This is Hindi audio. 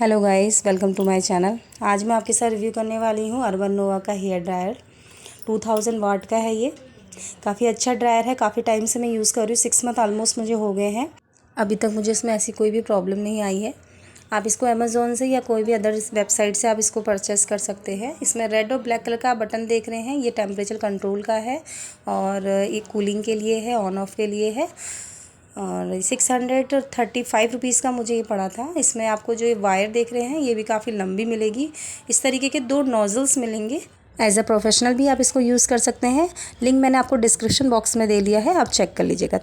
Hello guys, welcome to my channel. आज मैं आपके साथ रिव्यू करने वाली हूँ अर्बन नोवा का हेयर ड्रायर। 2000 वाट का है ये। काफ़ी अच्छा ड्रायर है। काफ़ी टाइम से मैं यूज़ कर रही हूँ। 6 मंथ ऑलमोस्ट मुझे हो गए हैं। अभी तक मुझे इसमें ऐसी कोई भी प्रॉब्लम नहीं आई है। आप इसको अमेज़ोन से या कोई भी अदर वेबसाइट से आप इसको परचेस कर सकते हैं। इसमें रेड और ब्लैक कलर का बटन देख रहे हैं, ये टेम्परेचर कंट्रोल का है और ये कूलिंग के लिए है, ऑन ऑफ के लिए है। और 635 रुपीज़ का मुझे ये पड़ा था। इसमें आपको जो ये वायर देख रहे हैं ये भी काफ़ी लंबी मिलेगी। इस तरीके के 2 नोज़ल्स मिलेंगे। एज अ प्रोफेशनल भी आप इसको यूज़ कर सकते हैं। लिंक मैंने आपको डिस्क्रिप्शन बॉक्स में दे दिया है, आप चेक कर लीजिएगा।